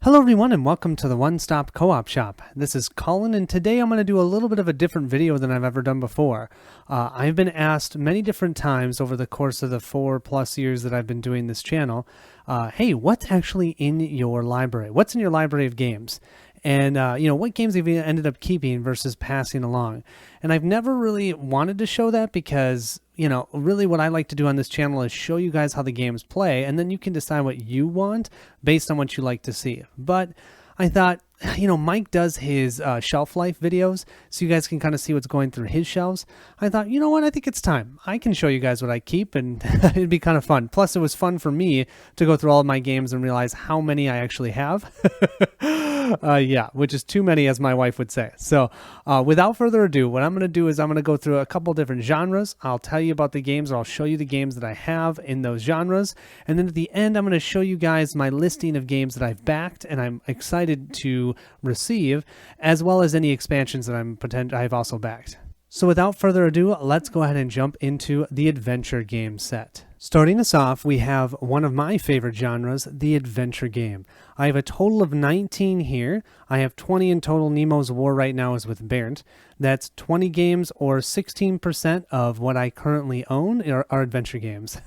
Hello everyone and welcome to the One Stop Co-op Shop. This is Colin and today I'm going to do a little bit of a different video than I've ever done before. I've been asked many different times over the course of the 4+ years that I've been doing this channel, hey, what's actually in your library? What's in your library of games? And, what games have you ended up keeping versus passing along? And I've never really wanted to show that because, really what I like to do on this channel is show you guys how the games play, and then you can decide what you want based on what you like to see. But I thought, Mike does his shelf life videos, so you guys can kind of see what's going through his shelves. I thought, you know what, I think it's time. I can show you guys what I keep, and it'd be kind of fun. Plus, it was fun for me to go through all of my games and realize how many I actually have. Which is too many, as my wife would say. So without further ado, what I'm going to do is I'm going to go through a couple different genres. I'll tell you about the games, or I'll show you the games that I have in those genres. And then at the end, I'm going to show you guys my listing of games that I've backed and I'm excited to receive, as well as any expansions that I've also backed. So without further ado, let's go ahead and jump into the adventure game set. Starting us off, we have one of my favorite genres, the adventure game. I have a total of 19 here. I have 20 in total. Nemo's War right now is with Bernd. That's 20 games, or 16% of what I currently own are adventure games.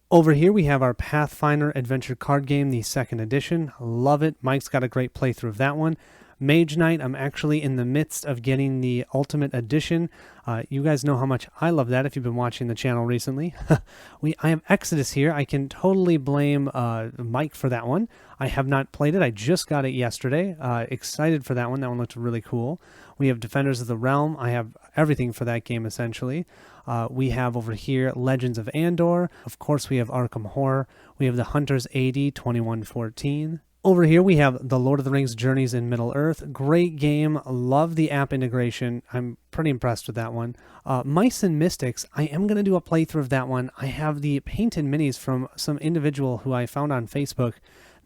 Over here we have our Pathfinder adventure card game, the 2nd edition. Love it. Mike's got a great playthrough of that one. Mage Knight, I'm actually in the midst of getting the Ultimate Edition. You guys know how much I love that if you've been watching the channel recently. I have Exodus here. I can totally blame Mike for that one. I have not played it. I just got it yesterday. Excited for that one. That one looked really cool. We have Defenders of the Realm. I have everything for that game, essentially. We have over here Legends of Andor. Of course, we have Arkham Horror. We have the Hunter's AD 2114. Over here we have The Lord of the Rings Journeys in Middle-earth. Great game. Love the app integration. I'm pretty impressed with that one. Mice and Mystics. I am going to do a playthrough of that one. I have the painted minis from some individual who I found on Facebook.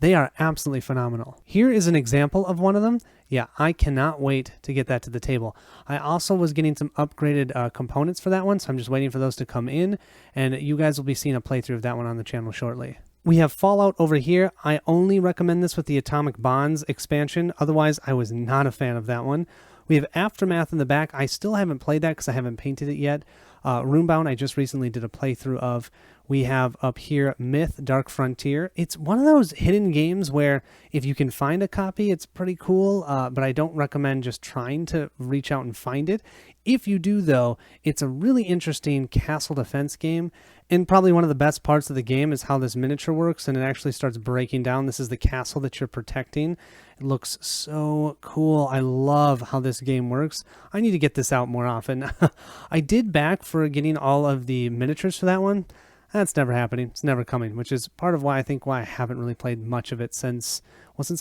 They are absolutely phenomenal. Here is an example of one of them. Yeah, I cannot wait to get that to the table. I also was getting some upgraded components for that one, so I'm just waiting for those to come in, and you guys will be seeing a playthrough of that one on the channel shortly. We have Fallout over here. I only recommend this with the Atomic Bonds expansion. Otherwise, I was not a fan of that one. We have Aftermath in the back. I still haven't played that because I haven't painted it yet. Runebound, I just recently did a playthrough of. We have up here Myth, Dark Frontier. It's one of those hidden games where if you can find a copy, it's pretty cool, but I don't recommend just trying to reach out and find it. If you do, though, it's a really interesting castle defense game, and probably one of the best parts of the game is how this miniature works, and it actually starts breaking down. This is the castle that you're protecting. It looks so cool. I love how this game works. I need to get this out more often. I did back for getting all of the miniatures for that one. That's never happening. It's never coming, which is part of why I haven't really played much of it since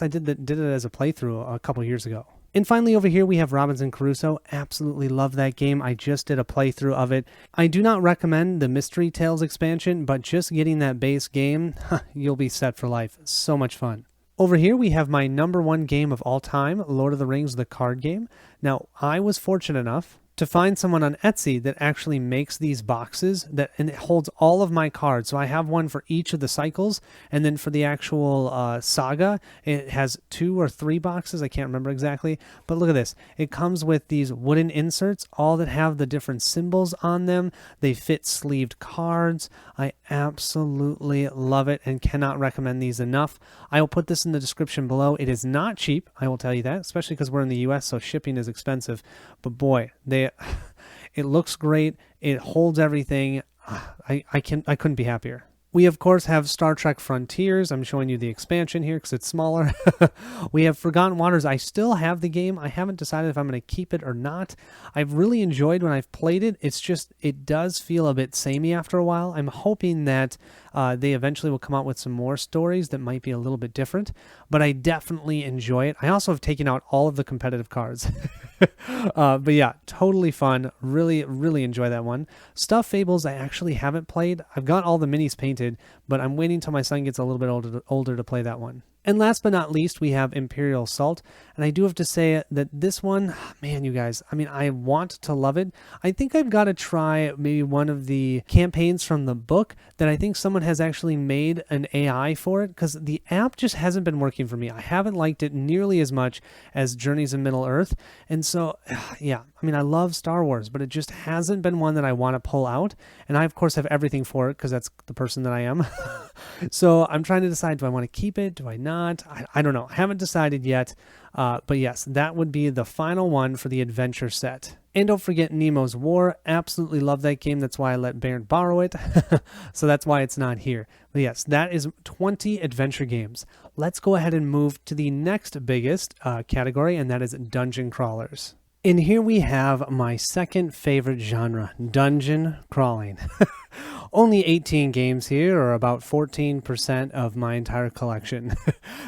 I did it as a playthrough a couple years ago. And finally over here we have Robinson Crusoe. Absolutely love that game. I just did a playthrough of it. I do not recommend the Mystery Tales expansion, but just getting that base game, you'll be set for life. So much fun. Over here we have my #1 game of all time, Lord of the Rings, the card game. Now, I was fortunate enough to find someone on Etsy that actually makes these boxes and it holds all of my cards. So I have one for each of the cycles, and then for the actual saga, it has 2 or 3 boxes. I can't remember exactly, but look at this. It comes with these wooden inserts, all that have the different symbols on them. They fit sleeved cards. I absolutely love it and cannot recommend these enough. I will put this in the description below. It is not cheap, I will tell you that, especially because we're in the US, so shipping is expensive. But boy, it looks great. It holds everything. I couldn't be happier. We, of course, have Star Trek Frontiers. I'm showing you the expansion here because it's smaller. We have Forgotten Waters. I still have the game. I haven't decided if I'm going to keep it or not. I've really enjoyed when I've played it. It's just, it does feel a bit samey after a while. I'm hoping that they eventually will come out with some more stories that might be a little bit different, but I definitely enjoy it. I also have taken out all of the competitive cards. But yeah, totally fun. Really, really enjoy that one. Stuff Fables I actually haven't played. I've got all the minis painted, but I'm waiting till my son gets a little bit older to play that one. And last but not least, we have Imperial Assault. And I do have to say that this one, man, you guys, I mean, I want to love it. I think I've got to try maybe one of the campaigns from the book that I think someone has actually made an AI for it, because the app just hasn't been working for me. I haven't liked it nearly as much as Journeys in Middle-earth. And so, yeah, I mean, I love Star Wars, but it just hasn't been one that I want to pull out. And I, of course, have everything for it because that's the person that I am. So I'm trying to decide, do I want to keep it? Do I not? I don't know. I haven't decided yet. But yes, that would be the final one for the adventure set. And don't forget Nemo's War. Absolutely love that game. That's why I let Bernd borrow it. So that's why it's not here. But yes, that is 20 adventure games. Let's go ahead and move to the next biggest category, and that is dungeon crawlers. And here we have my second favorite genre, dungeon crawling. Only 18 games here, or about 14% of my entire collection.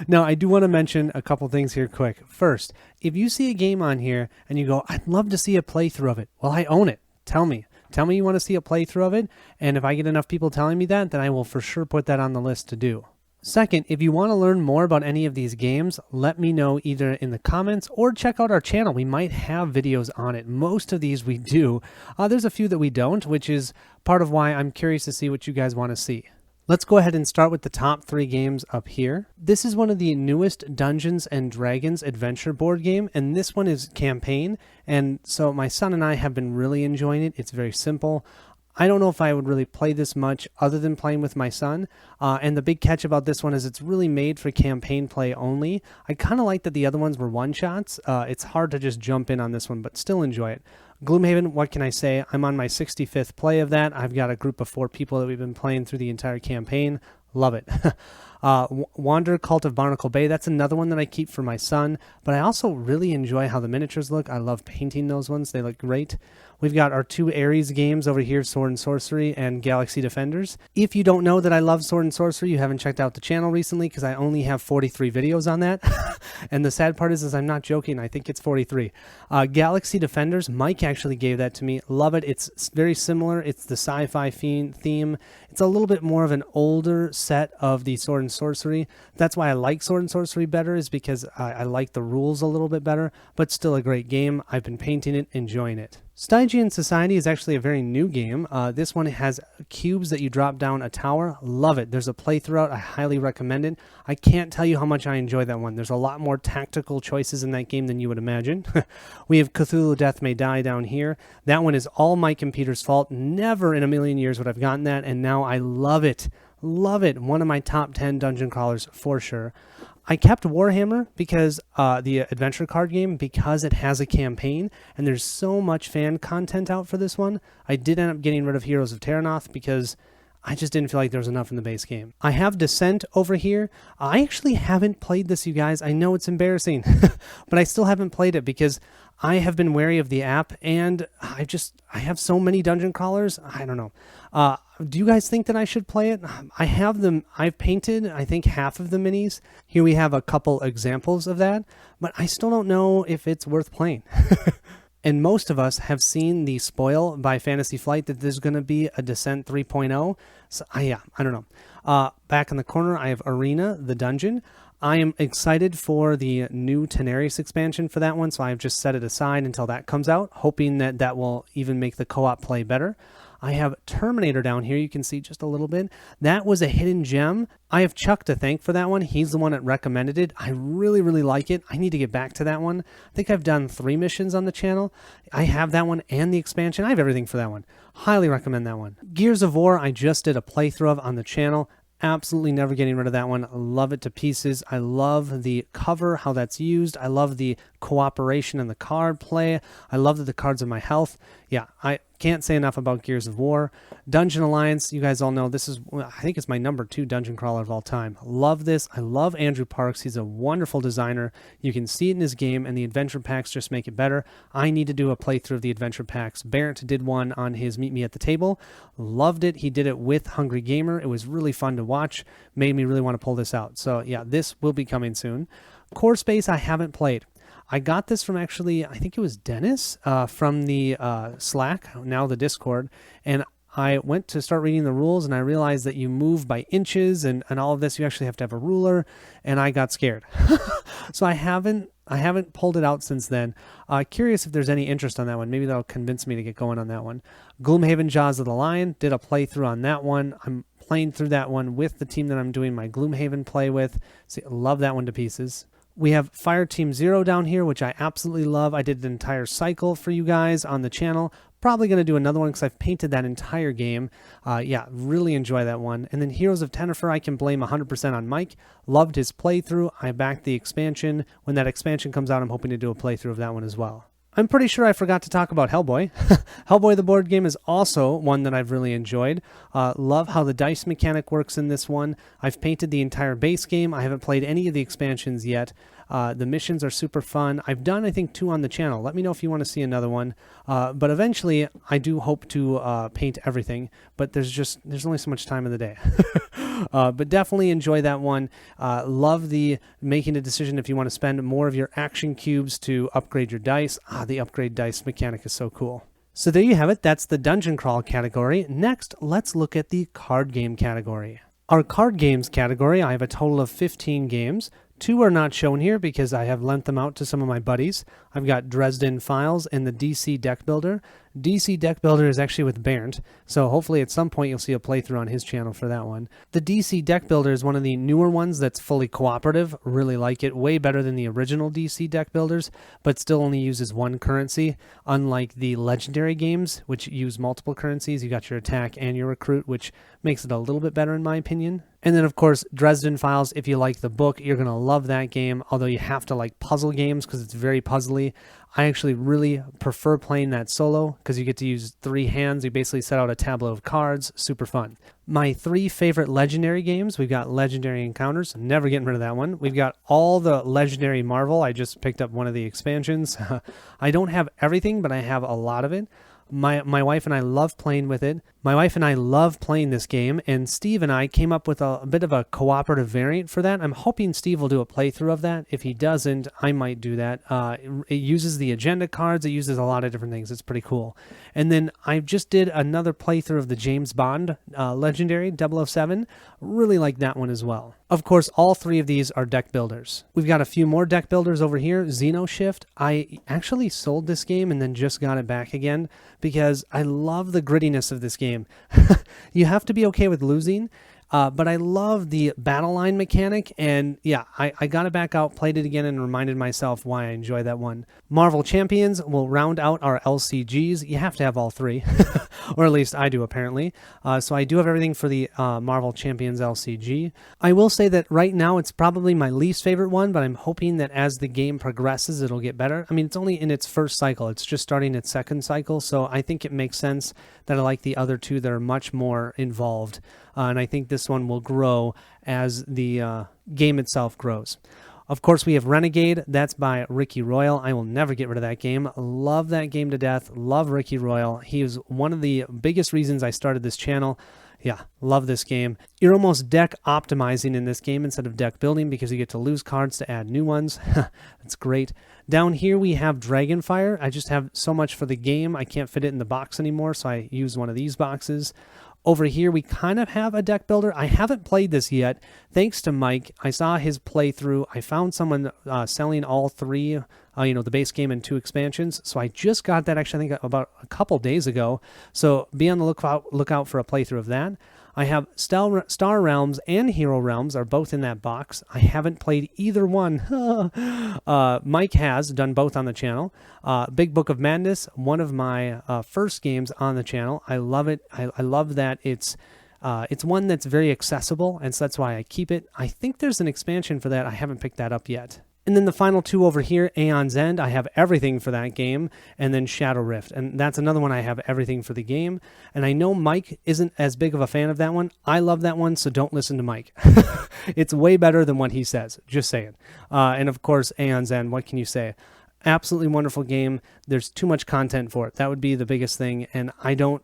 Now, I do want to mention a couple things here quick. First, if you see a game on here and you go, I'd love to see a playthrough of it. Well, I own it. Tell me. Tell me you want to see a playthrough of it, and if I get enough people telling me that, then I will for sure put that on the list to do. Second, if you want to learn more about any of these games, let me know either in the comments or check out our channel. We might have videos on it. Most of these we do. There's a few that we don't, which is part of why I'm curious to see what you guys want to see. Let's go ahead and start with the top 3 games up here. This is one of the newest Dungeons and Dragons adventure board game, and this one is campaign. And so my son and I have been really enjoying it. It's very simple. I don't know if I would really play this much other than playing with my son. And the big catch about this one is it's really made for campaign play only. I kind of like that the other ones were one-shots. It's hard to just jump in on this one, but still enjoy it. Gloomhaven, what can I say? I'm on my 65th play of that. I've got a group of 4 people that we've been playing through the entire campaign. Love it. Wander, Cult of Barnacle Bay, that's another one that I keep for my son, but I also really enjoy how the miniatures look. I love painting those ones. They look great. We've got our 2 Ares games over here, Sword and Sorcery and Galaxy Defenders. If you don't know that I love Sword and Sorcery, you haven't checked out the channel recently because I only have 43 videos on that. And the sad part is I'm not joking. I think it's 43. Galaxy Defenders, Mike actually gave that to me. Love it. It's very similar. It's the sci-fi theme. It's a little bit more of an older set of the Sword and Sorcery. That's why I like Sword and Sorcery better, is because I like the rules a little bit better, but still a great game. I've been painting it, enjoying it. Stygian Society is actually a very new game. This one has cubes that you drop down a tower. Love it. There's a playthrough out. I highly recommend it. I can't tell you how much I enjoy that one. There's a lot more tactical choices in that game than you would imagine. We have Cthulhu Death May Die down here. That one is all Mike and Peter's fault. Never in a million years would I've gotten that, and now I love it. Love it. One of my top 10 dungeon crawlers for sure. I kept Warhammer because the adventure card game, because it has a campaign and there's so much fan content out for this one. I did end up getting rid of Heroes of Terranoth because I just didn't feel like there was enough in the base game. I have Descent over here. I actually haven't played this, you guys. I know it's embarrassing, but I still haven't played it because I have been wary of the app, and I have so many dungeon crawlers. I don't know. Do you guys think that I should play it? I have them. I've painted, I think, half of the minis. Here we have a couple examples of that, but I still don't know if it's worth playing. And most of us have seen the spoil by Fantasy Flight that there's going to be a Descent 3.0. So, yeah, I don't know. Back in the corner, I have Arena, the dungeon. I am excited for the new Tenerius expansion for that one, so I've just set it aside until that comes out, hoping that that will even make the co-op play better. I have Terminator down here. You can see just a little bit. That was a hidden gem. I have Chuck to thank for that one. He's the one that recommended it. I really, really like it. I need to get back to that one. I think I've done 3 missions on the channel. I have that one and the expansion. I have everything for that one. Highly recommend that one. Gears of War, I just did a playthrough of on the channel. Absolutely never getting rid of that one. I love it to pieces. I love the cover, how that's used. I love the cooperation and the card play. I love that the cards are my health. Yeah, I can't say enough about Gears of War. Dungeon Alliance, you guys all know this is, I think it's my number 2 dungeon crawler of all time. Love this. I love Andrew Parks. He's a wonderful designer. You can see it in his game, and the adventure packs just make it better. I need to do a playthrough of the adventure packs. Barrett did one on his Meet Me at the Table. Loved it. He did it with Hungry Gamer. It was really fun to watch. Made me really want to pull this out. So yeah, this will be coming soon. Core Space, I haven't played. I got this from actually, I think it was Dennis from the Slack, now the Discord, and I went to start reading the rules and I realized that you move by inches and all of this. You actually have to have a ruler, and I got scared. So I haven't pulled it out since then. Curious if there's any interest on that one. Maybe that'll convince me to get going on that one. Gloomhaven Jaws of the Lion, did a playthrough on that one. I'm playing through that one with the team that I'm doing my Gloomhaven play with. So love that one to pieces. We have Fire Team Zero down here, which I absolutely love. I did an entire cycle for you guys on the channel. Probably going to do another one because I've painted that entire game. Yeah, really enjoy that one. And then Heroes of Tennefer, I can blame 100% on Mike. Loved his playthrough. I backed the expansion. When that expansion comes out, I'm hoping to do a playthrough of that one as well. I'm pretty sure I forgot to talk about Hellboy. Hellboy the board game is also one that I've really enjoyed. Love how the dice mechanic works in this one. I've painted the entire base game. I haven't played any of the expansions yet. The missions are super fun. I've done, I think, 2 on the channel. Let me know if you want to see another one. But eventually, I do hope to paint everything. But there's only so much time in the day. But definitely enjoy that one. Love the making a decision if you want to spend more of your action cubes to upgrade your dice. The upgrade dice mechanic is so cool. So there you have it. That's the dungeon crawl category. Next, let's look at the card game category. Our card games category, I have a total of 15 games. 2 are not shown here because I have lent them out to some of my buddies. I've got Dresden Files and the DC Deck Builder. DC Deck Builder is actually with Bernd, so hopefully at some point you'll see a playthrough on his channel for that one. The DC Deck Builder is one of the newer ones that's fully cooperative. Really like it. Way better than the original DC Deck Builders, but still only uses 1 currency, unlike the Legendary games, which use multiple currencies. You got your attack and your recruit, which makes it a little bit better in my opinion. And then, of course, Dresden Files, if you like the book, you're going to love that game, although you have to like puzzle games because it's very puzzly. I actually really prefer playing that solo because you get to use 3 hands. You basically set out a tableau of cards. Super fun. My 3 favorite Legendary games, we've got Legendary Encounters. Never getting rid of that one. We've got all the Legendary Marvel. I just picked up one of the expansions. I don't have everything, but I have a lot of it. My wife and I love playing with it. My wife and I love playing this game, and Steve and I came up with a bit of a cooperative variant for that. I'm hoping Steve will do a playthrough of that. If he doesn't, I might do that. It uses the agenda cards. It uses a lot of different things. It's pretty cool. And then I just did another playthrough of the James Bond Legendary 007. Really like that one as well. Of course, all 3 of these are deck builders. We've got a few more deck builders over here. Xenoshift. I actually sold this game and then just got it back again because I love the grittiness of this game. You have to be okay with losing, but I love the battle line mechanic, and yeah, I got it back out, played it again, and reminded myself why I enjoy that one. Marvel Champions will round out our LCGs. You have to have all 3, or at least I do apparently. So I do have everything for the Marvel Champions LCG. I will say that right now it's probably my least favorite one, but I'm hoping that as the game progresses, it'll get better. I mean, it's only in its first cycle. It's just starting its second cycle, so I think it makes sense that I like the other 2 that are much more involved. And I think this one will grow as the game itself grows. Of course, we have Renegade. That's by Ricky Royal. I will never get rid of that game. Love that game to death. Love Ricky Royal. He is one of the biggest reasons I started this channel. Yeah, love this game. You're almost deck optimizing in this game instead of deck building because you get to lose cards to add new ones. That's great. Down here we have Dragonfire. I just have so much for the game. I can't fit it in the box anymore, so I use one of these boxes. Over here, we kind of have a deck builder. I haven't played this yet. Thanks to Mike, I saw his playthrough. I found someone selling all 3, the base game and 2 expansions. So I just got that actually, I think, about a couple days ago. So be on the lookout for a playthrough of that. I have Star Realms and Hero Realms are both in that box. I haven't played either one. Mike has done both on the channel. Big Book of Madness, one of my first games on the channel. I love it. I love that it's one that's very accessible, and so that's why I keep it. I think there's an expansion for that. I haven't picked that up yet. And then the final 2 over here, Aeon's End, I have everything for that game, and then Shadow Rift. And that's another one I have everything for the game. And I know Mike isn't as big of a fan of that one. I love that one, so don't listen to Mike. It's way better than what he says, just saying. And of course, Aeon's End, what can you say? Absolutely wonderful game. There's too much content for it. That would be the biggest thing, and I don't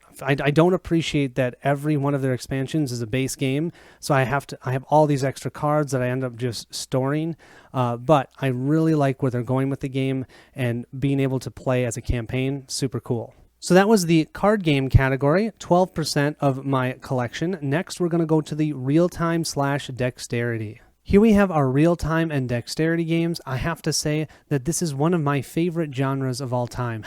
appreciate that every one of their expansions is a base game. So I have all these extra cards that I end up just storing. But I really like where they're going with the game and being able to play as a campaign. Super cool. So that was the card game category, 12% of my collection. Next, we're going to go to the real-time / dexterity. Here we have our real-time and dexterity games. I have to say that this is one of my favorite genres of all time.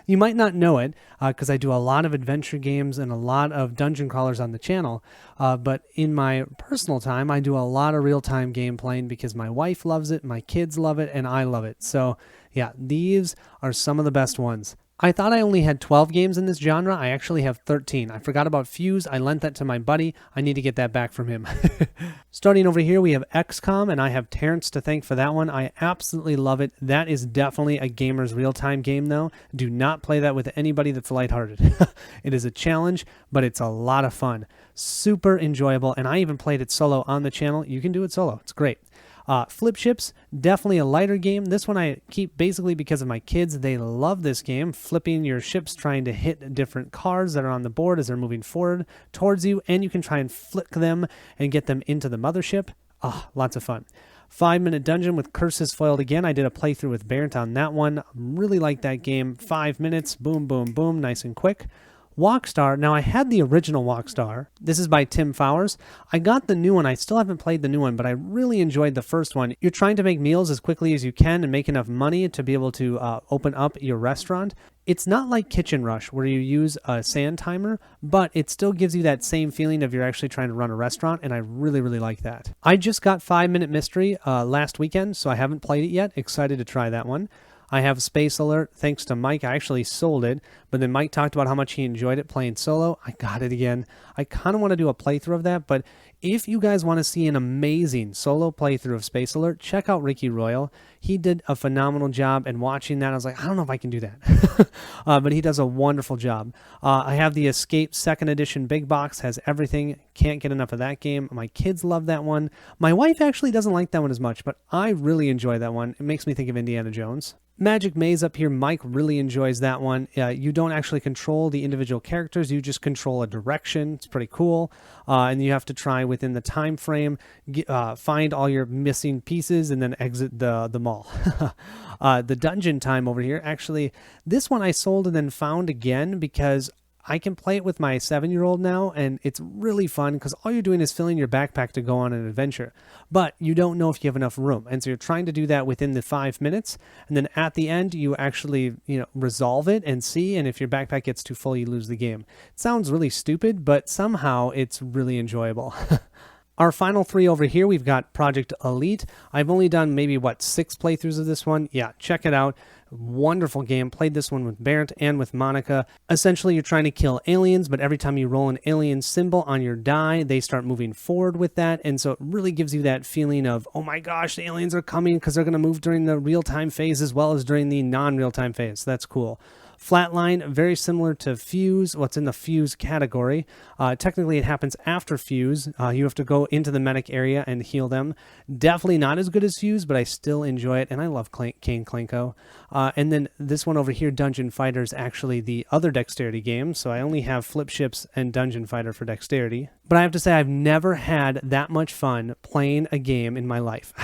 You might not know it because I do a lot of adventure games and a lot of dungeon crawlers on the channel, but in my personal time, I do a lot of real-time game playing because my wife loves it, my kids love it, and I love it. So yeah, these are some of the best ones. I thought I only had 12 games in this genre. I actually have 13. I forgot about Fuse. I lent that to my buddy. I need to get that back from him. Starting over here, we have XCOM, and I have Terrence to thank for that one. I absolutely love it. That is definitely a gamer's real-time game, though. Do not play that with anybody that's lighthearted. It is a challenge, but it's a lot of fun. Super enjoyable, and I even played it solo on the channel. You can do it solo. It's great. Flip Ships, definitely a lighter game. This one I keep basically because of my kids. They love this game, flipping your ships, trying to hit different cards that are on the board as they're moving forward towards you, and you can try and flick them and get them into the mothership. Lots of fun. 5-minute dungeon with curses foiled again. I did a playthrough with Barrett on that one. Really like that game. 5 minutes, boom, boom, boom, nice and quick. Walkstar. Now, I had the original Walkstar. This is by Tim Fowers. I got the new one. I still haven't played the new one, but I really enjoyed the first one. You're trying to make meals as quickly as you can and make enough money to be able to open up your restaurant. It's not like Kitchen Rush where you use a sand timer, but it still gives you that same feeling of you're actually trying to run a restaurant, and I really, really like that. I just got 5-Minute Mystery last weekend, so I haven't played it yet. Excited to try that one. I have Space Alert, thanks to Mike. I actually sold it, but then Mike talked about how much he enjoyed it playing solo. I got it again. I kind of want to do a playthrough of that, but if you guys want to see an amazing solo playthrough of Space Alert, check out Ricky Royal. He did a phenomenal job, and watching that, I was like, I don't know if I can do that. But he does a wonderful job. I have the Escape 2nd Edition Big Box, has everything. Can't get enough of that game. My kids love that one. My wife actually doesn't like that one as much, but I really enjoy that one. It makes me think of Indiana Jones. Magic Maze up here, Mike really enjoys that one. You don't actually control the individual characters, you just control a direction. It's pretty cool. And you have to try within the time frame, find all your missing pieces, and then exit the mall. The dungeon time over here, actually, this one I sold and then found again because I can play it with my 7-year-old now, and it's really fun because all you're doing is filling your backpack to go on an adventure. But you don't know if you have enough room, and so you're trying to do that within the 5 minutes, and then at the end you actually resolve it and see, and if your backpack gets too full, you lose the game. It sounds really stupid, but somehow it's really enjoyable. Our final 3 over here, we've got Project Elite. I've only done maybe, 6 playthroughs of this one? Yeah, check it out. Wonderful game. Played this one with Barrett and with Monica. Essentially, you're trying to kill aliens, but every time you roll an alien symbol on your die, they start moving forward with that. And so it really gives you that feeling of, oh my gosh, the aliens are coming because they're going to move during the real-time phase as well as during the non-real-time phase. So that's cool. Flatline, very similar to Fuse, what's in the Fuse category. Technically, it happens after Fuse. You have to go into the medic area and heal them. Definitely not as good as Fuse, but I still enjoy it, and I love Kane Klenko. And then this one over here, Dungeon Fighter, is actually the other Dexterity game, so I only have Flip Ships and Dungeon Fighter for Dexterity. But I have to say, I've never had that much fun playing a game in my life.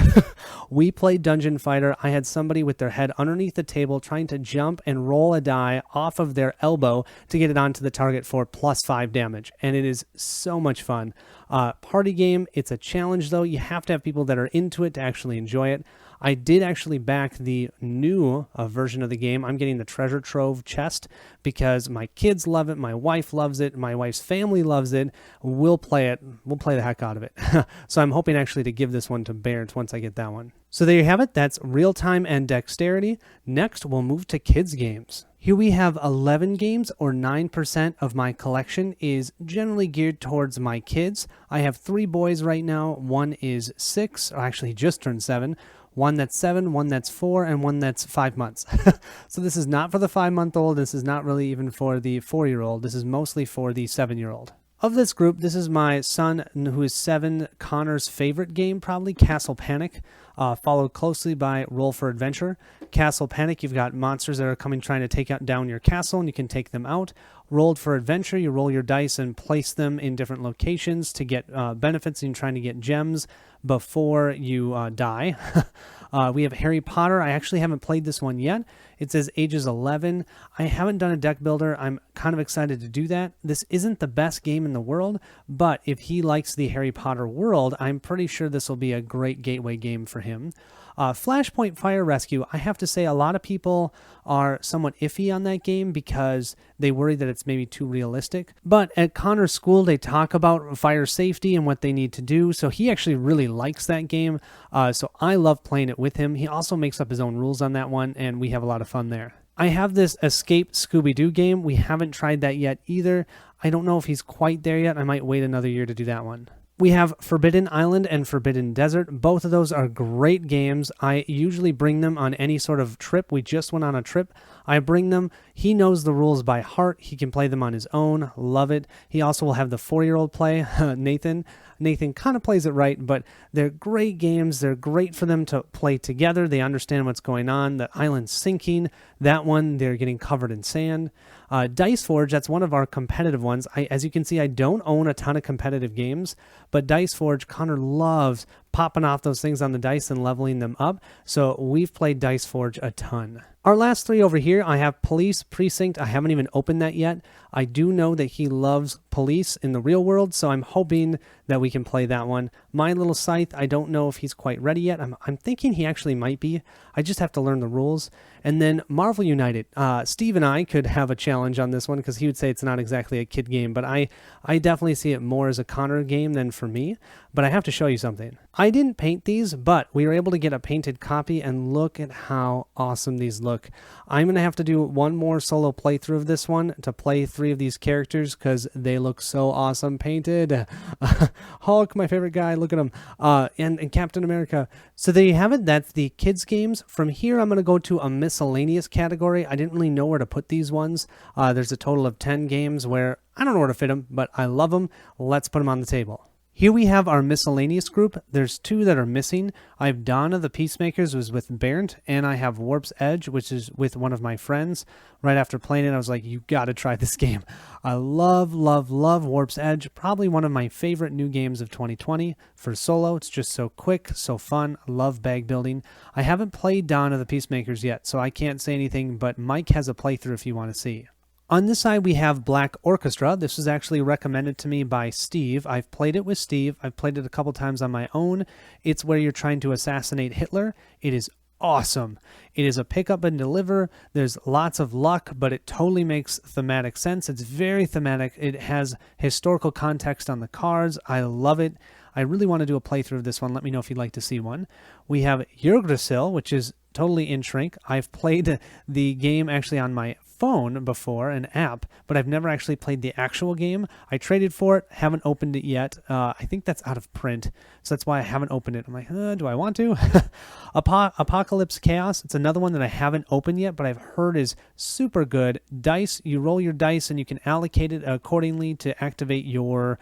We played Dungeon Fighter. I had somebody with their head underneath the table trying to jump and roll a die off of their elbow to get it onto the target for +5 damage. And it is so much fun. Party game, it's a challenge though. You have to have people that are into it to actually enjoy it. I did actually back the new version of the game. I'm getting the Treasure Trove chest because my kids love it, my wife loves it, my wife's family loves it. We'll play it. We'll play the heck out of it. So I'm hoping actually to give this one to Barrett once I get that one. So there you have it. That's real-time and dexterity. Next, we'll move to kids games. Here we have 11 games, or 9% of my collection is generally geared towards my kids. I have 3 boys right now. One is 6, or actually he just turned 7. One that's 7, one that's 4, and one that's 5 months. So this is not for the 5-month-old. This is not really even for the 4-year-old. This is mostly for the 7-year-old. Of this group, this is my son, who is 7, Connor's favorite game, probably, Castle Panic. followed closely by Roll for Adventure. Castle Panic, you've got monsters that are coming trying to take down your castle, and you can take them out. Rolled for Adventure, you roll your dice and place them in different locations to get benefits, and you're trying to get gems before you die. We have Harry Potter. I actually haven't played this one yet. It says ages 11. I haven't done a deck builder. I'm kind of excited to do that. This isn't the best game in the world, but if he likes the Harry Potter world, I'm pretty sure this will be a great gateway game for him. Flashpoint Fire Rescue, I have to say a lot of people are somewhat iffy on that game because they worry that it's maybe too realistic. But at Connor's school, they talk about fire safety and what they need to do, so he actually really likes that game. So I love playing it with him. He also makes up his own rules on that one, and we have a lot of fun there. I have this Escape Scooby-Doo game. We haven't tried that yet either. I don't know if he's quite there yet. I might wait another year to do that one. We have Forbidden Island and Forbidden Desert. Both of those are great games. I usually bring them on any sort of trip. We just went on a trip. I bring them. He knows the rules by heart. He can play them on his own. Love it. He also will have the 4-year-old play, Nathan. Nathan kind of plays it right, but they're great games. They're great for them to play together. They understand what's going on. The island's sinking. That one, they're getting covered in sand. Dice Forge, that's one of our competitive ones. As you can see, I don't own a ton of competitive games, but Dice Forge, Connor loves popping off those things on the dice and leveling them up. So we've played Dice Forge a ton. Our last three over here, I have Police Precinct. I haven't even opened that yet. I do know that he loves police in the real world, so I'm hoping that we can play that one. My Little Scythe, I don't know if he's quite ready yet. I'm thinking he actually might be. I just have to learn the rules. And then Marvel United. Steve and I could have a challenge on this one because he would say it's not exactly a kid game, but I definitely see it more as a Connor game than for me. But I have to show you something. I didn't paint these, but we were able to get a painted copy, and look at how awesome these look. I'm going to have to do one more solo playthrough of this one to play 3 of these characters because they look so awesome painted. Hulk, my favorite guy, look at him. And Captain America. So there you have it. That's the kids games. From here, I'm going to go to a miscellaneous category. I didn't really know where to put these ones. There's a total of 10 games where I don't know where to fit them, but I love them. Let's put them on the table. Here we have our miscellaneous group. There's 2 that are missing. I have Dawn of the Peacemakers, was with Bernd, and I have Warp's Edge, which is with one of my friends. Right after playing it, I was like, you got to try this game. I love, love, love Warp's Edge. Probably one of my favorite new games of 2020 for solo. It's just so quick, so fun. I love bag building. I haven't played Dawn of the Peacemakers yet, so I can't say anything, but Mike has a playthrough if you want to see. On this side, we have Black Orchestra. This was actually recommended to me by Steve. I've played it with Steve. I've played it a couple times on my own. It's where you're trying to assassinate Hitler. It is awesome. It is a pick up and deliver. There's lots of luck, but it totally makes thematic sense. It's very thematic. It has historical context on the cards. I love it. I really want to do a playthrough of this one. Let me know if you'd like to see one. We have Yggdrasil, which is totally in Shrink. I've played the game actually on my phone before, an app, but I've never actually played the actual game. I traded for it, haven't opened it yet. I think that's out of print, so that's why I haven't opened it. I'm like, do I want to? Apocalypse Chaos, it's another one that I haven't opened yet, but I've heard is super good. Dice, you roll your dice and you can allocate it accordingly to activate your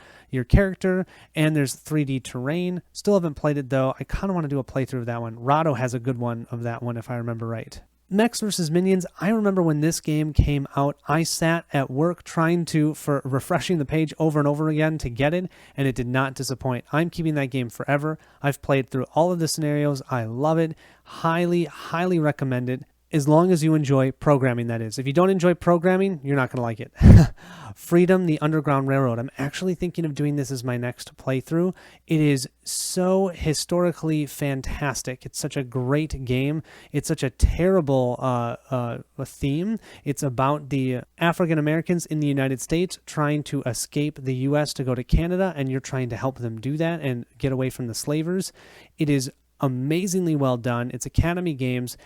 character, and there's 3D terrain. Still haven't played it though. I kind of want to do a playthrough of that one. Rado has a good one of that one if I remember right. Mechs vs. Minions, I remember when this game came out, I sat at work trying for refreshing the page over and over again to get it, and it did not disappoint. I'm keeping that game forever. I've played through all of the scenarios. I love it. Highly, highly recommend it. As long as you enjoy programming, that is. If you don't enjoy programming, you're not going to like it. Freedom, the Underground Railroad. I'm actually thinking of doing this as my next playthrough. It is so historically fantastic. It's such a great game. It's such a terrible theme. It's about the African Americans in the United States trying to escape the U.S. to go to Canada, and you're trying to help them do that and get away from the slavers. It is amazingly well done. It's Academy Games.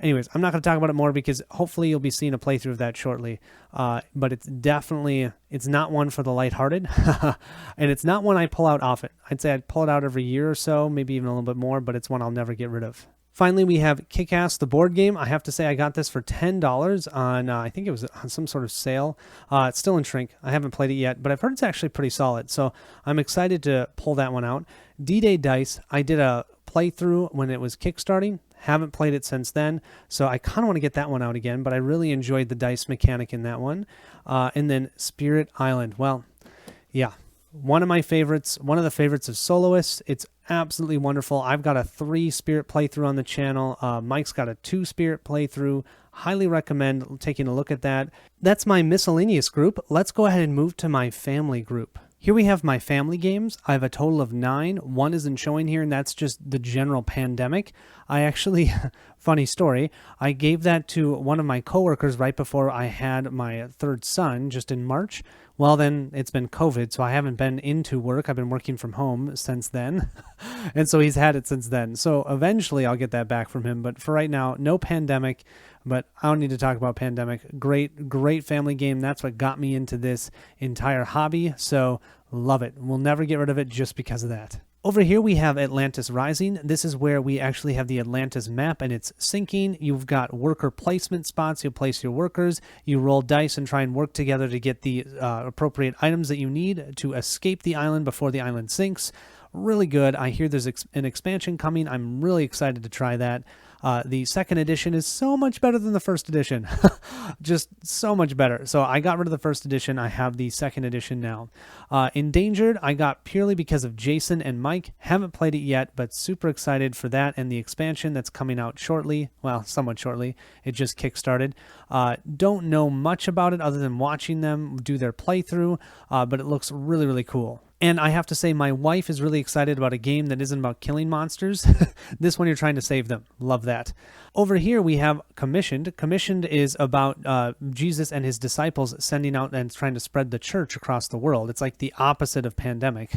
Anyways, I'm not going to talk about it more because hopefully you'll be seeing a playthrough of that shortly. But it's not one for the lighthearted. And it's not one I pull out often. I'd say I'd pull it out every year or so, maybe even a little bit more, but it's one I'll never get rid of. Finally, we have Kick-Ass, the board game. I have to say I got this for $10 on, I think it was on some sort of sale. It's still in Shrink. I haven't played it yet, but I've heard it's actually pretty solid. So I'm excited to pull that one out. D-Day Dice, I did a playthrough when it was kickstarting. Haven't played it since then, so I kind of want to get that one out again, but I really enjoyed the dice mechanic in that one. And then Spirit Island. Well, yeah, one of my favorites, one of the favorites of soloists. It's absolutely wonderful. I've got a 3 Spirit playthrough on the channel. Mike's got a 2 Spirit playthrough. Highly recommend taking a look at that. That's my miscellaneous group. Let's go ahead and move to my family group. Here we have my family games. I have a total of 9. One isn't showing here, and that's just the general pandemic. I actually, funny story, I gave that to one of my coworkers right before I had my 3rd son, just in March. Well, then it's been COVID, so I haven't been into work. I've been working from home since then, and so he's had it since then. So eventually I'll get that back from him, but for right now, no pandemic, but I don't need to talk about pandemic. Great family game. That's what got me into this entire hobby, so love it. We'll never get rid of it just because of that. Over here we have Atlantis Rising. This is where we actually have the Atlantis map and it's sinking. You've got worker placement spots. You place your workers. You roll dice and try and work together to get the appropriate items that you need to escape the island before the island sinks. Really good. I hear there's an expansion coming. I'm really excited to try that. The 2nd edition is so much better than the 1st edition. Just so much better. So I got rid of the 1st edition. I have the 2nd edition now. Endangered, I got purely because of Jason and Mike. Haven't played it yet, but super excited for that and the expansion that's coming out shortly. Well, somewhat shortly. It just kickstarted. Don't know much about it other than watching them do their playthrough, but it looks really, really cool. And I have to say, my wife is really excited about a game that isn't about killing monsters. This one, you're trying to save them. Love that. Over here, we have Commissioned. Commissioned is about Jesus and his disciples sending out and trying to spread the church across the world. It's like the opposite of pandemic.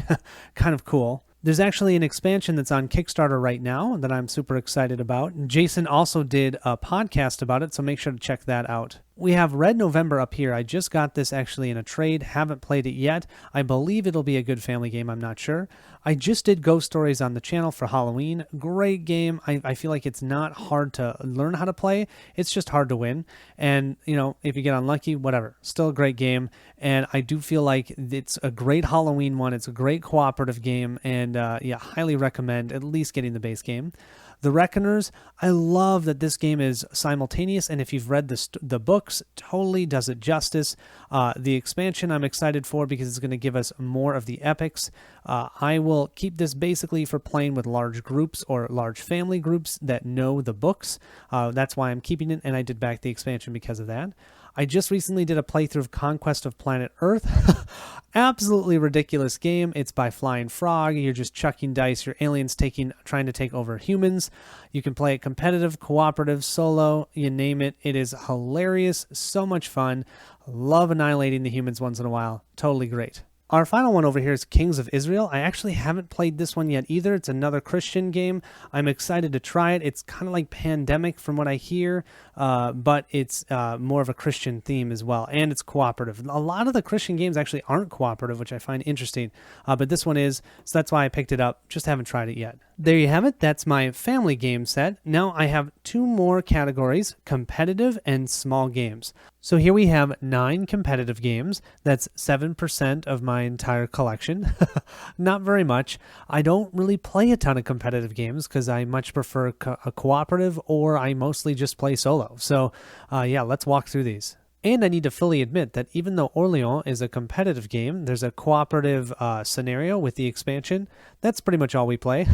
Kind of cool. There's actually an expansion that's on Kickstarter right now that I'm super excited about. Jason also did a podcast about it, so make sure to check that out. We have Red November up here. I just got this actually in a trade. Haven't played it yet. I believe it'll be a good family game. I'm not sure. I just did Ghost Stories on the channel for Halloween. Great game. I feel like it's not hard to learn how to play. It's just hard to win. And, you know, if you get unlucky, whatever. Still a great game. And I do feel like it's a great Halloween one. It's a great cooperative game. And, yeah, highly recommend at least getting the base game. The Reckoners, I love that this game is simultaneous, and if you've read the books, totally does it justice. The expansion I'm excited for because it's going to give us more of the epics. I will keep this basically for playing with large groups or large family groups that know the books. That's why I'm keeping it, and I did back the expansion because of that. I just recently did a playthrough of Conquest of Planet Earth. Absolutely ridiculous game. It's by Flying Frog. You're just chucking dice. Your aliens trying to take over humans. You can play it competitive, cooperative, solo, you name it. It is hilarious. So much fun. Love annihilating the humans once in a while. Totally great. Our final one over here is Kings of Israel. I actually haven't played this one yet either. It's another Christian game. I'm excited to try it. It's kind of like Pandemic from what I hear, but it's more of a Christian theme as well, and it's cooperative. A lot of the Christian games actually aren't cooperative, which I find interesting, but this one is, so that's why I picked it up. Just haven't tried it yet. There you have it. That's my family game set. Now I have 2 more categories, competitive and small games. So here we have 9 competitive games. That's 7% of my entire collection. Not very much. I don't really play a ton of competitive games because I much prefer a cooperative, or I mostly just play solo. So yeah, let's walk through these. And I need to fully admit that even though Orléans is a competitive game, there's a cooperative scenario with the expansion. That's pretty much all we play.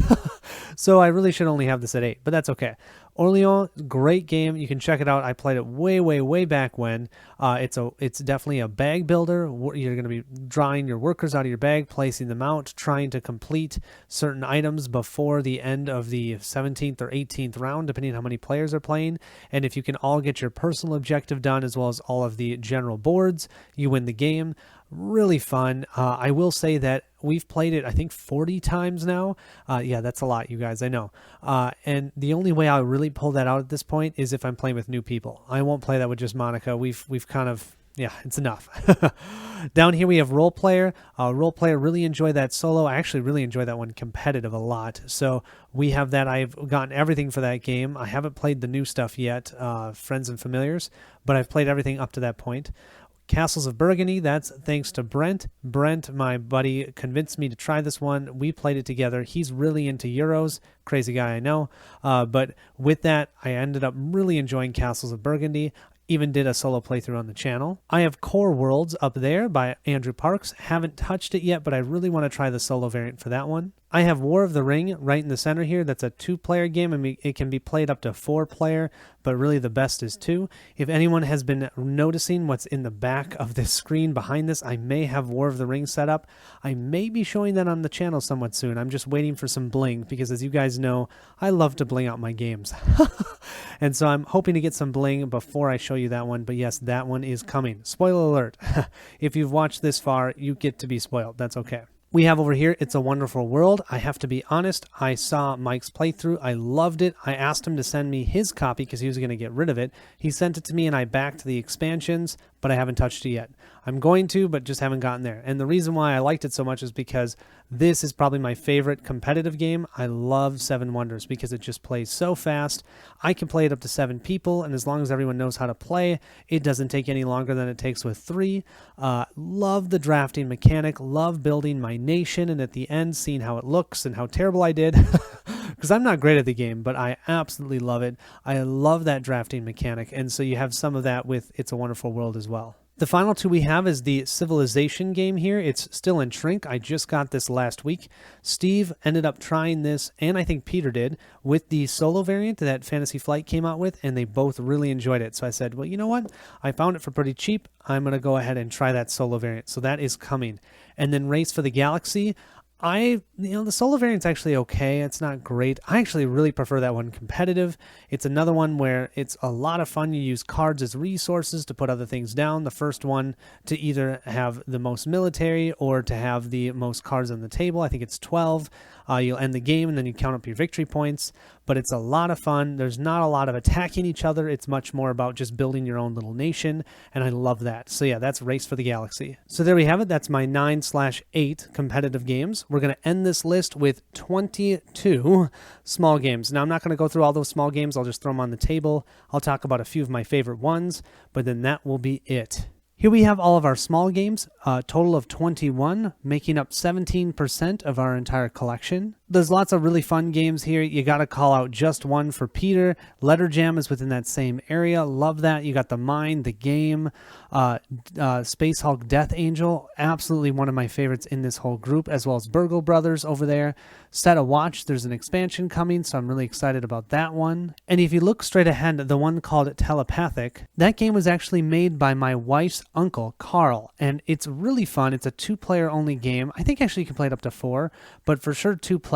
So I really should only have this at 8, but that's okay. Orléans, great game. You can check it out. I played it way back when. It's definitely a bag builder. You're going to be drawing your workers out of your bag, placing them out, trying to complete certain items before the end of the 17th or 18th round, depending on how many players are playing. And if you can all get your personal objective done as well as all of the general boards, you win the game. Really fun. I will say that we've played it, I think, 40 times now. Yeah, that's a lot, you guys, I know. And the only way I really pull that out at this point is if I'm playing with new people. I won't play that with just Monica. We've kind of, yeah, it's enough. Down here we have Role Player. Role Player, really enjoy that solo. I actually really enjoy that one competitive a lot. So we have that. I've gotten everything for that game. I haven't played the new stuff yet, Friends and Familiars, but I've played everything up to that point. Castles of Burgundy, that's thanks to Brent. Brent, my buddy, convinced me to try this one. We played it together. He's really into Euros. Crazy guy, I know. But with that, I ended up really enjoying Castles of Burgundy. Even did a solo playthrough on the channel. I have Core Worlds up there by Andrew Parks. Haven't touched it yet, but I really want to try the solo variant for that one. I have War of the Ring right in the center here. That's a 2-player game. I mean, it can be played up to 4-player, but really the best is 2. If anyone has been noticing what's in the back of this screen behind this, I may have War of the Ring set up. I may be showing that on the channel somewhat soon. I'm just waiting for some bling because, as you guys know, I love to bling out my games. And so I'm hoping to get some bling before I show you that one. But yes, that one is coming. Spoiler alert. If you've watched this far, you get to be spoiled. That's okay. We have over here, It's a Wonderful World. I have to be honest, I saw Mike's playthrough. I loved it. I asked him to send me his copy because he was going to get rid of it. He sent it to me and I backed the expansions, but I haven't touched it yet. I'm going to, but just haven't gotten there. And the reason why I liked it so much is because this is probably my favorite competitive game. I love Seven Wonders because it just plays so fast. I can play it up to 7 people, and as long as everyone knows how to play, it doesn't take any longer than it takes with 3. Love the drafting mechanic. Love building my nation, and at the end, seeing how it looks and how terrible I did. Because I'm not great at the game, but I absolutely love it. I love that drafting mechanic, and so you have some of that with It's a Wonderful World as well. The final 2 we have is the Civilization game here. It's still in shrink. I just got this last week. Steve ended up trying this, and I think Peter did, with the solo variant that Fantasy Flight came out with, and they both really enjoyed it. So I said, well, you know what? I found it for pretty cheap. I'm going to go ahead and try that solo variant. So that is coming. And then Race for the Galaxy. The solo variant's actually okay. It's not great. I actually really prefer that one competitive. It's another one where it's a lot of fun. You use cards as resources to put other things down. The first one to either have the most military or to have the most cards on the table. I think it's 12. You'll end the game and then you count up your victory points. But it's a lot of fun. There's not a lot of attacking each other. It's much more about just building your own little nation, and I love that. So yeah, that's Race for the Galaxy. So there we have it. That's my 9/8 competitive games. We're going to end this list with 22 small games. Now, I'm not going to go through all those small games. I'll just throw them on the table. I'll talk about a few of my favorite ones, but then that will be it. Here we have all of our small games, a total of 21, making up 17% of our entire collection. There's lots of really fun games here. You got to call out just one for Peter. Letter Jam is within that same area. Love that. You got The Mind, The Game, Space Hulk, Death Angel. Absolutely one of my favorites in this whole group, as well as Burgle Brothers over there. Set a Watch, there's an expansion coming, so I'm really excited about that one. And if you look straight ahead, the one called Telepathic, that game was actually made by my wife's uncle, Carl, and it's really fun. It's a 2-player only game. I think actually you can play it up to 4, but for sure 2-player.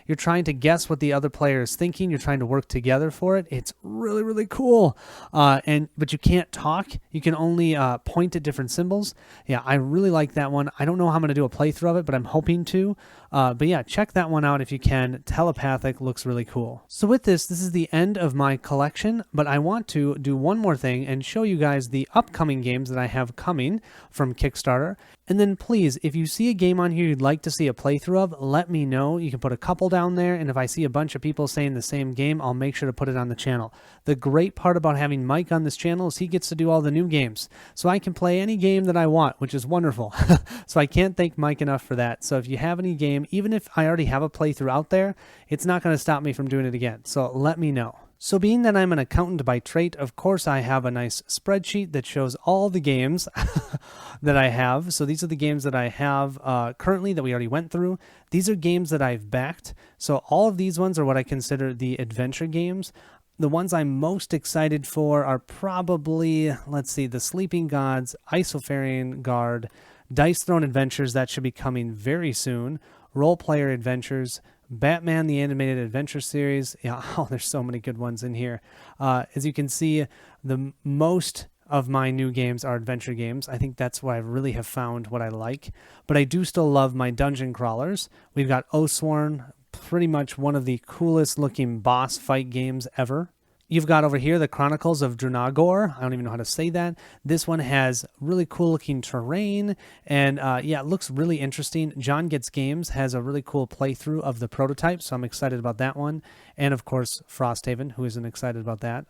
You're trying to guess what the other player is thinking. You're trying to work together for it. It's really, really cool. But you can't talk. You can only point at different symbols. Yeah, I really like that one. I don't know how I'm going to do a playthrough of it, but I'm hoping to. But yeah, check that one out if you can. Telepathic looks really cool. So with this is the end of my collection, but I want to do one more thing and show you guys the upcoming games that I have coming from Kickstarter. And then please, if you see a game on here you'd like to see a playthrough of, let me know. You can put a couple down there, and if I see a bunch of people saying the same game, I'll make sure to put it on the channel. The great part about having Mike on this channel is he gets to do all the new games. So I can play any game that I want, which is wonderful. So I can't thank Mike enough for that. So if you have any game, even if I already have a playthrough out there, it's not going to stop me from doing it again. So let me know. So being that I'm an accountant by trade, of course I have a nice spreadsheet that shows all the games that I have. So these are the games that I have currently that we already went through. These are games that I've backed. So all of these ones are what I consider the adventure games. The ones I'm most excited for are probably, let's see, The Sleeping Gods, Isofarian Guard, Dice Throne Adventures, that should be coming very soon, Role Player Adventures, Batman the Animated Adventure Series. Yeah, oh, there's so many good ones in here. As you can see, the most of my new games are adventure games. I think that's why I really have found what I like. But I do still love my dungeon crawlers. We've got Oathsworn, pretty much one of the coolest looking boss fight games ever. You've got over here the Chronicles of Drunagor. I don't even know how to say that. This one has really cool looking terrain, and yeah, it looks really interesting. John Gets Games has a really cool playthrough of the prototype, so I'm excited about that one. And of course, Frosthaven, who isn't excited about that.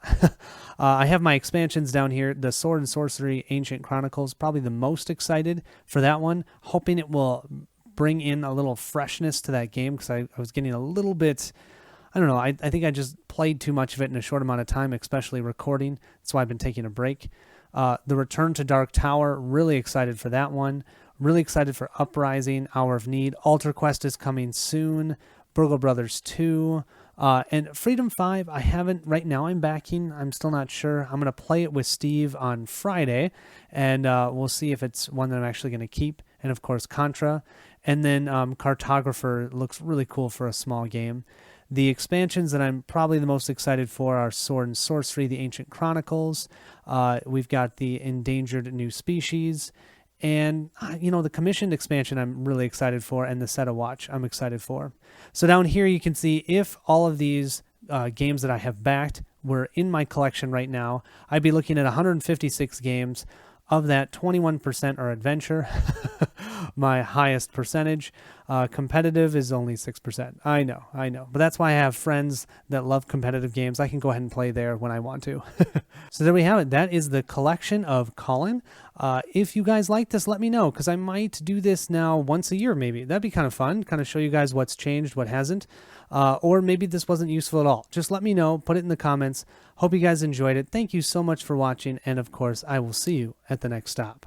I have my expansions down here. The Sword and Sorcery Ancient Chronicles, probably the most excited for that one, hoping it will bring in a little freshness to that game, because I was getting a little bit, I don't know, I think I just played too much of it in a short amount of time, especially recording. That's why I've been taking a break. The Return to Dark Tower, really excited for that one. Really excited for Uprising, Hour of Need. Altar Quest is coming soon. Burgle Brothers 2. And Freedom 5, I haven't, right now I'm backing. I'm still not sure. I'm going to play it with Steve on Friday, and we'll see if it's one that I'm actually going to keep. And of course, Contra. And then Cartographer looks really cool for a small game. The expansions that I'm probably the most excited for are Sword and Sorcery, the Ancient Chronicles. We've got the Endangered New Species. And, you know, the commissioned expansion I'm really excited for, and the Set of Watch I'm excited for. So down here you can see if all of these games that I have backed were in my collection right now, I'd be looking at 156 games. Of that, 21% are adventure, my highest percentage. Competitive is only 6%. I know. But that's why I have friends that love competitive games. I can go ahead and play there when I want to. So there we have it. That is the collection of Colin. If you guys like this, let me know, because I might do this now once a year maybe. That'd be kind of fun, kind of show you guys what's changed, what hasn't. Or maybe this wasn't useful at all. Just let me know. Put it in the comments. Hope you guys enjoyed it. Thank you so much for watching. And of course, I will see you at the next stop.